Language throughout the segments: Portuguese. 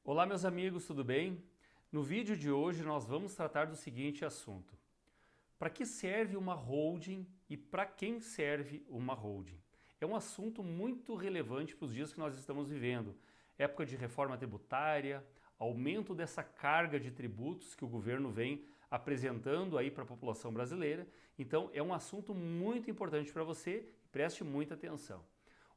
Olá, meus amigos, tudo bem? No vídeo de hoje nós vamos tratar do seguinte assunto: para que serve uma holding e para quem serve uma holding? É um assunto muito relevante para os dias que nós estamos vivendo. Época de reforma tributária, aumento dessa carga de tributos que o governo vem apresentando aí para a população brasileira. Então é um assunto muito importante para você e preste muita atenção.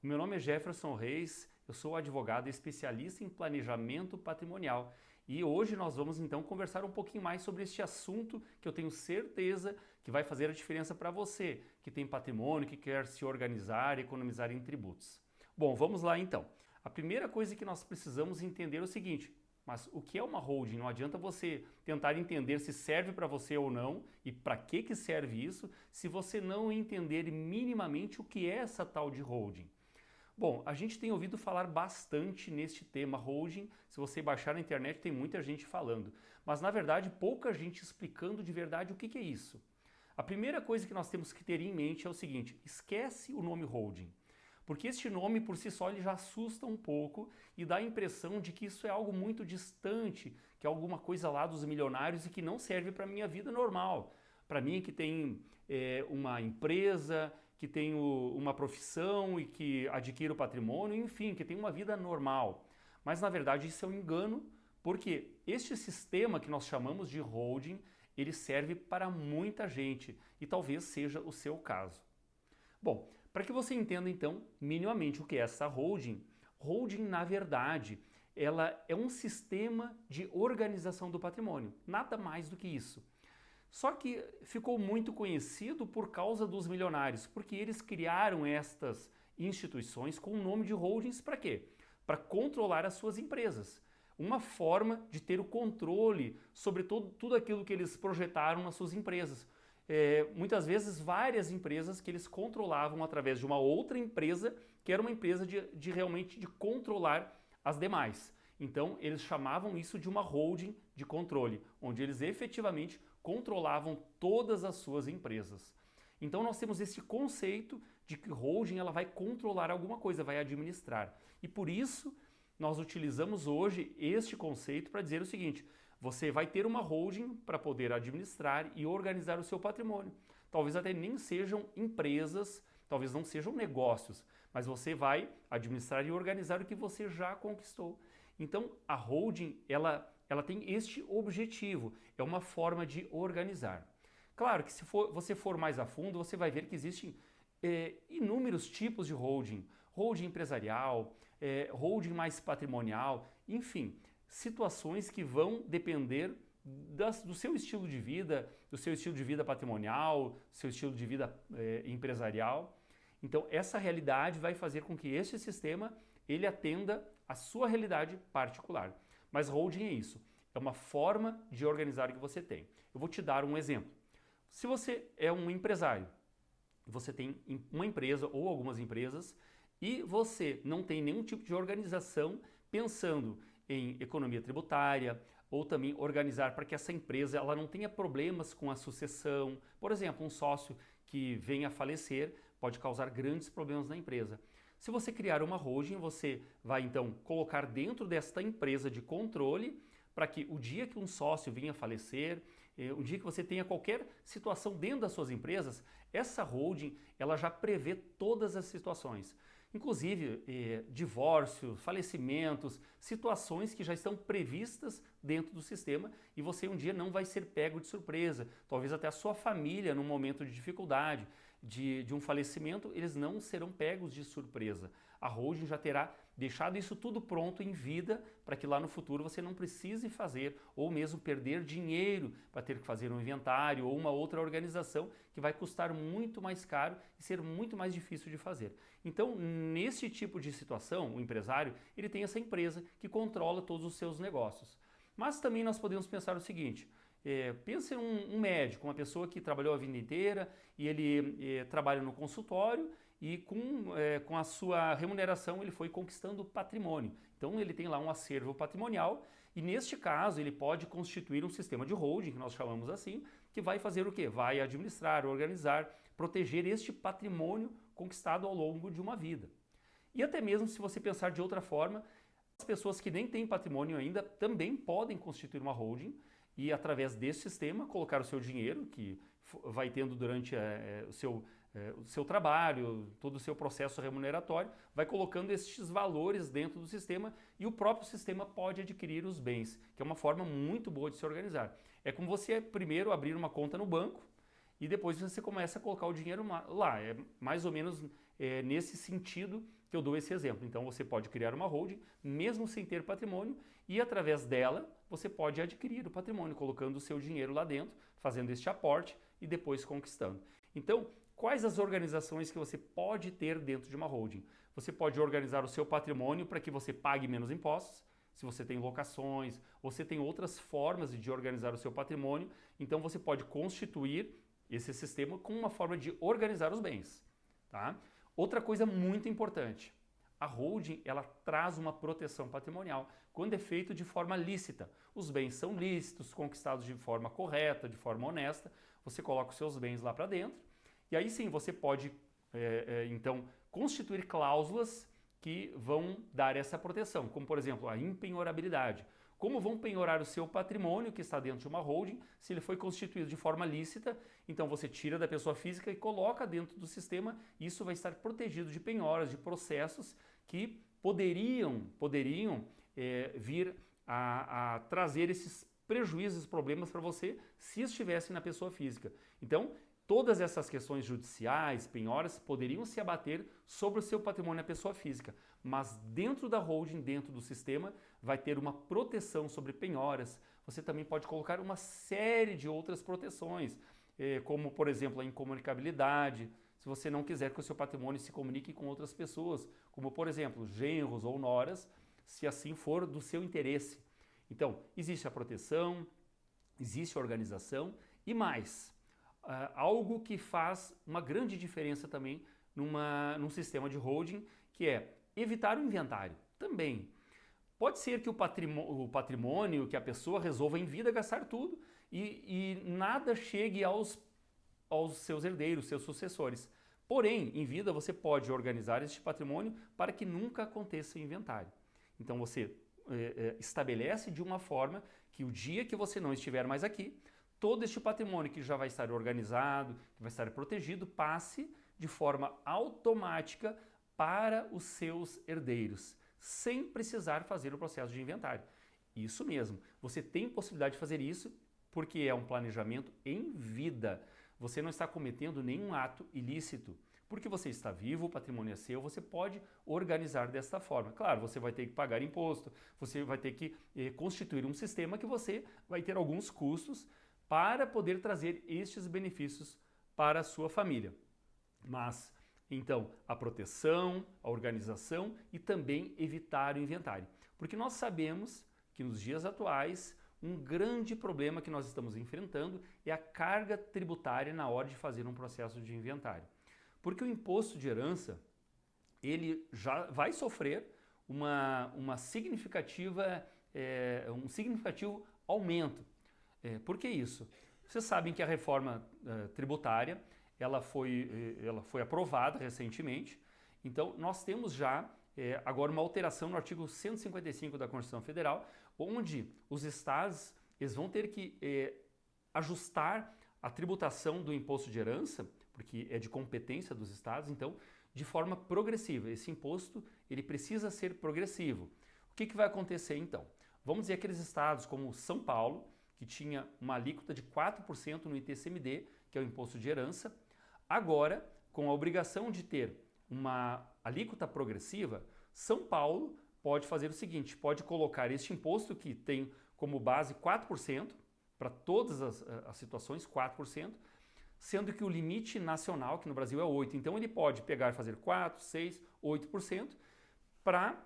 O meu nome é Jefferson Reis, eu sou advogado especialista em planejamento patrimonial e hoje nós vamos então conversar um pouquinho mais sobre este assunto que eu tenho certeza que vai fazer a diferença para você que tem patrimônio, que quer se organizar e economizar em tributos. Bom, vamos lá então. A primeira coisa que nós precisamos entender é o seguinte: mas o que é uma holding? Não adianta você tentar entender se serve para você ou não e para que serve isso se você não entender minimamente o que é essa tal de holding. Bom, a gente tem ouvido falar bastante neste tema holding. Se você baixar na internet tem muita gente falando, mas na verdade pouca gente explicando de verdade o que é isso. A primeira coisa que nós temos que ter em mente é o seguinte: esquece o nome holding. Porque este nome por si só ele já assusta um pouco e dá a impressão de que isso é algo muito distante, que é alguma coisa lá dos milionários e que não serve para a minha vida normal. Para mim que tem uma empresa, que tenho uma profissão e que adquiro patrimônio, enfim, que tenho uma vida normal. Mas na verdade isso é um engano, porque este sistema que nós chamamos de holding, ele serve para muita gente e talvez seja o seu caso. Bom, para que você entenda então minimamente o que é essa holding, holding na verdade ela é um sistema de organização do patrimônio, nada mais do que isso. Só que ficou muito conhecido por causa dos milionários, porque eles criaram estas instituições com o nome de holdings para quê? Para controlar as suas empresas. Uma forma de ter o controle sobre tudo aquilo que eles projetaram nas suas empresas. Muitas vezes várias empresas que eles controlavam através de uma outra empresa, que era uma empresa de realmente de controlar as demais. Então eles chamavam isso de uma holding de controle, onde eles efetivamente controlavam todas as suas empresas. Então nós temos esse conceito de que holding ela vai controlar alguma coisa, vai administrar. E por isso nós utilizamos hoje este conceito para dizer o seguinte: você vai ter uma holding para poder administrar e organizar o seu patrimônio. Talvez até nem sejam empresas, talvez não sejam negócios, mas você vai administrar e organizar o que você já conquistou. Então a holding ela tem este objetivo, é uma forma de organizar. Claro que se você for mais a fundo, você vai ver que existem inúmeros tipos de holding, holding empresarial, holding mais patrimonial, enfim, situações que vão depender do seu estilo de vida, do seu estilo de vida patrimonial, do seu estilo de vida empresarial. Então essa realidade vai fazer com que este sistema ele atenda à sua realidade particular. Mas holding é isso, é uma forma de organizar que você tem. Eu vou te dar um exemplo. Se você é um empresário, você tem uma empresa ou algumas empresas e você não tem nenhum tipo de organização pensando em economia tributária ou também organizar para que essa empresa ela não tenha problemas com a sucessão. Por exemplo, um sócio que venha a falecer pode causar grandes problemas na empresa. Se você criar uma holding, você vai então colocar dentro desta empresa de controle para que o dia que um sócio venha a falecer, o dia que você tenha qualquer situação dentro das suas empresas, essa holding ela já prevê todas as situações. Inclusive divórcios, falecimentos, situações que já estão previstas dentro do sistema e você um dia não vai ser pego de surpresa. Talvez até a sua família, num momento de dificuldade, de um falecimento, eles não serão pegos de surpresa. A holding já terá deixado isso tudo pronto em vida para que lá no futuro você não precise fazer ou mesmo perder dinheiro para ter que fazer um inventário ou uma outra organização que vai custar muito mais caro e ser muito mais difícil de fazer. Então, nesse tipo de situação, o empresário ele tem essa empresa que controla todos os seus negócios. Mas também nós podemos pensar o seguinte: pensa em um médico, uma pessoa que trabalhou a vida inteira e ele trabalha no consultório e com a sua remuneração ele foi conquistando patrimônio. Então ele tem lá um acervo patrimonial e neste caso ele pode constituir um sistema de holding, que nós chamamos assim, que vai fazer o quê? Vai administrar, organizar, proteger este patrimônio conquistado ao longo de uma vida. E até mesmo se você pensar de outra forma, As pessoas que nem têm patrimônio ainda também podem constituir uma holding e, através desse sistema, colocar o seu dinheiro, que vai tendo durante o seu trabalho, todo o seu processo remuneratório, vai colocando estes valores dentro do sistema e o próprio sistema pode adquirir os bens, que é uma forma muito boa de se organizar. É como você primeiro abrir uma conta no banco e depois você começa a colocar o dinheiro lá. É mais ou menos nesse sentido que eu dou esse exemplo. Então você pode criar uma holding, mesmo sem ter patrimônio, e através dela você pode adquirir o patrimônio, colocando o seu dinheiro lá dentro, fazendo este aporte e depois conquistando. Então, quais as organizações que você pode ter dentro de uma holding? Você pode organizar o seu patrimônio para que você pague menos impostos, se você tem locações, ou você tem outras formas de organizar o seu patrimônio, então você pode constituir esse sistema com uma forma de organizar os bens. Tá? Outra coisa muito importante, a holding ela traz uma proteção patrimonial quando é feito de forma lícita. Os bens são lícitos, conquistados de forma correta, de forma honesta, você coloca os seus bens lá para dentro e aí sim você pode então constituir cláusulas que vão dar essa proteção, como por exemplo a impenhorabilidade. Como vão penhorar o seu patrimônio que está dentro de uma holding, se ele foi constituído de forma lícita, então você tira da pessoa física e coloca dentro do sistema, e isso vai estar protegido de penhoras, de processos que poderiam vir a trazer esses prejuízos, problemas para você se estivessem na pessoa física. Então, todas essas questões judiciais, penhoras, poderiam se abater sobre o seu patrimônio na pessoa física, mas dentro da holding, dentro do sistema, vai ter uma proteção sobre penhoras. Você também pode colocar uma série de outras proteções, como, por exemplo, a incomunicabilidade, se você não quiser que o seu patrimônio se comunique com outras pessoas, como, por exemplo, genros ou noras, se assim for do seu interesse. Então, existe a proteção, existe a organização e mais. Algo que faz uma grande diferença também num sistema de holding, que é evitar o inventário. Também. Pode ser que o patrimônio, que a pessoa resolva em vida gastar tudo e nada chegue aos seus herdeiros, seus sucessores. Porém, em vida você pode organizar este patrimônio para que nunca aconteça o inventário. Então você estabelece de uma forma que o dia que você não estiver mais aqui, todo este patrimônio que já vai estar organizado, que vai estar protegido, passe de forma automática para os seus herdeiros, sem precisar fazer o processo de inventário. Isso mesmo, você tem possibilidade de fazer isso porque é um planejamento em vida. Você não está cometendo nenhum ato ilícito. Porque você está vivo, o patrimônio é seu, você pode organizar desta forma. Claro, você vai ter que pagar imposto, você vai ter que constituir um sistema que você vai ter alguns custos para poder trazer estes benefícios para a sua família. Mas, então, a proteção, a organização e também evitar o inventário. Porque nós sabemos que nos dias atuais, um grande problema que nós estamos enfrentando é a carga tributária na hora de fazer um processo de inventário. Porque o imposto de herança, ele já vai sofrer um significativo aumento. Por que isso? Vocês sabem que a reforma tributária ela foi aprovada recentemente, então nós temos já agora uma alteração no artigo 155 da Constituição Federal, onde os estados eles vão ter que ajustar a tributação do imposto de herança, porque é de competência dos estados, então, de forma progressiva. Esse imposto ele precisa ser progressivo. O que vai acontecer então? Vamos dizer aqueles estados como São Paulo, que tinha uma alíquota de 4% no ITCMD, que é o imposto de herança. Agora, com a obrigação de ter uma alíquota progressiva, São Paulo pode fazer o seguinte, pode colocar este imposto que tem como base 4%, para todas as situações, 4%, sendo que o limite nacional, que no Brasil é 8%. Então ele pode pegar e fazer 4%, 6%, 8% para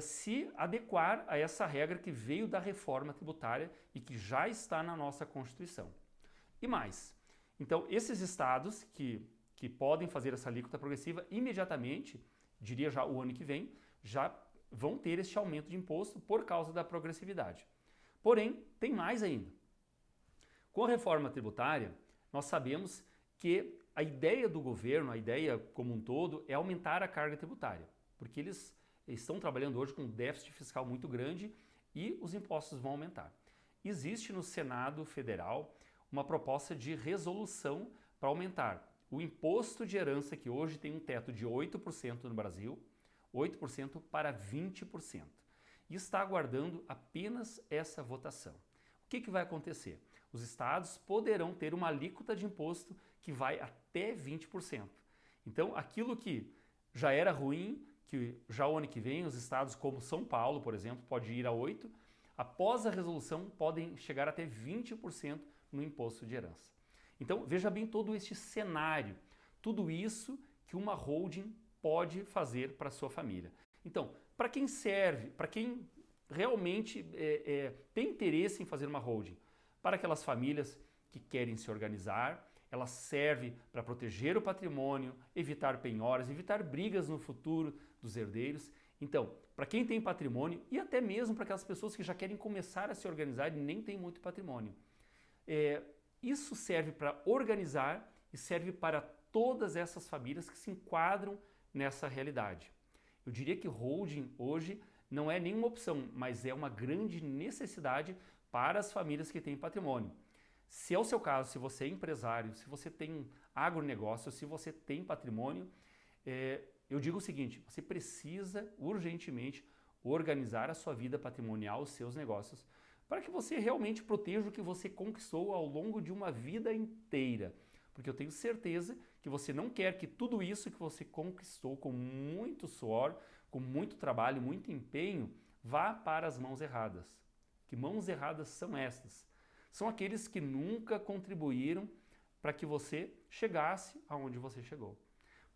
se adequar a essa regra que veio da reforma tributária e que já está na nossa Constituição. E mais, então esses estados que podem fazer essa alíquota progressiva imediatamente, diria já o ano que vem, já vão ter este aumento de imposto por causa da progressividade. Porém, tem mais ainda. Com a reforma tributária, nós sabemos que a ideia do governo, a ideia como um todo, é aumentar a carga tributária, porque eles estão trabalhando hoje com um déficit fiscal muito grande e os impostos vão aumentar. Existe no Senado Federal uma proposta de resolução para aumentar o imposto de herança, que hoje tem um teto de 8% no Brasil, 8% para 20%. E está aguardando apenas essa votação. O que vai acontecer? Os estados poderão ter uma alíquota de imposto que vai até 20%. Então, aquilo que já era ruim, que já o ano que vem os estados como São Paulo, por exemplo, pode ir a 8%, após a resolução podem chegar até 20% no imposto de herança. Então, veja bem todo este cenário, tudo isso que uma holding pode fazer para a sua família. Então, para quem serve, para quem realmente tem interesse em fazer uma holding, para aquelas famílias que querem se organizar, ela serve para proteger o patrimônio, evitar penhoras, evitar brigas no futuro dos herdeiros. Então, para quem tem patrimônio e até mesmo para aquelas pessoas que já querem começar a se organizar e nem tem muito patrimônio. Isso serve para organizar e serve para todas essas famílias que se enquadram nessa realidade. Eu diria que holding hoje não é nenhuma opção, mas é uma grande necessidade para as famílias que têm patrimônio. Se é o seu caso, se você é empresário, se você tem um agronegócio, se você tem patrimônio, eu digo o seguinte, você precisa urgentemente organizar a sua vida patrimonial, os seus negócios, para que você realmente proteja o que você conquistou ao longo de uma vida inteira. Porque eu tenho certeza que você não quer que tudo isso que você conquistou com muito suor, com muito trabalho, muito empenho, vá para as mãos erradas. Que mãos erradas são estas? São aqueles que nunca contribuíram para que você chegasse aonde você chegou.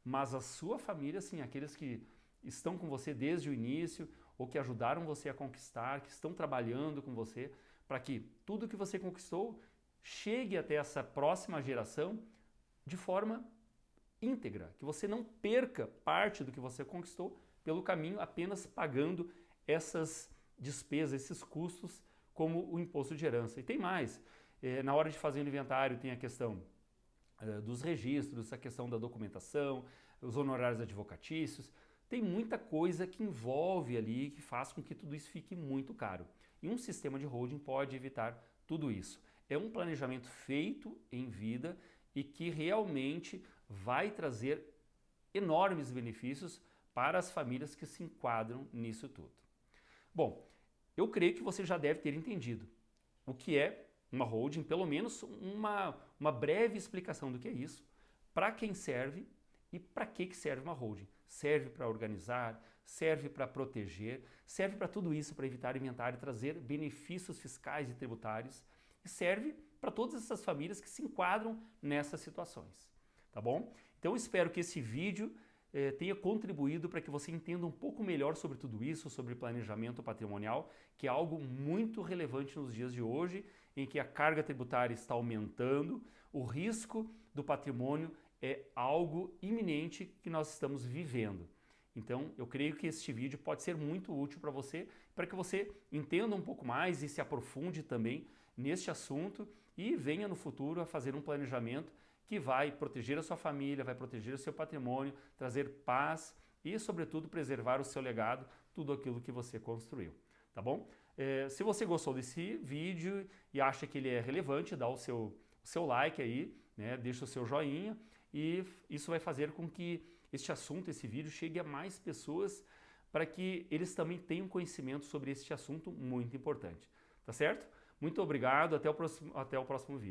Mas a sua família, sim, aqueles que estão com você desde o início ou que ajudaram você a conquistar, que estão trabalhando com você para que tudo que você conquistou chegue até essa próxima geração de forma íntegra, que você não perca parte do que você conquistou pelo caminho apenas pagando essas despesas, esses custos como o imposto de herança. E tem mais, na hora de fazer o inventário tem a questão dos registros, a questão da documentação, os honorários advocatícios, tem muita coisa que envolve ali, que faz com que tudo isso fique muito caro. E um sistema de holding pode evitar tudo isso. É um planejamento feito em vida e que realmente vai trazer enormes benefícios para as famílias que se enquadram nisso tudo. Bom, eu creio que você já deve ter entendido o que é uma holding, pelo menos uma breve explicação do que é isso, para quem serve e para que serve uma holding. Serve para organizar, serve para proteger, serve para tudo isso, para evitar inventário e trazer benefícios fiscais e tributários, e serve para todas essas famílias que se enquadram nessas situações, tá bom? Então eu espero que esse vídeo tenha contribuído para que você entenda um pouco melhor sobre tudo isso, sobre planejamento patrimonial, que é algo muito relevante nos dias de hoje, em que a carga tributária está aumentando, o risco do patrimônio é algo iminente que nós estamos vivendo. Então, eu creio que este vídeo pode ser muito útil para você que você entenda um pouco mais e se aprofunde também neste assunto e venha no futuro a fazer um planejamento que vai proteger a sua família, vai proteger o seu patrimônio, trazer paz e, sobretudo, preservar o seu legado, tudo aquilo que você construiu, tá bom? Se você gostou desse vídeo e acha que ele é relevante, dá o seu like aí, né? Deixa o seu joinha e isso vai fazer com que este assunto, esse vídeo, chegue a mais pessoas para que eles também tenham conhecimento sobre este assunto muito importante, tá certo? Muito obrigado, até o próximo vídeo.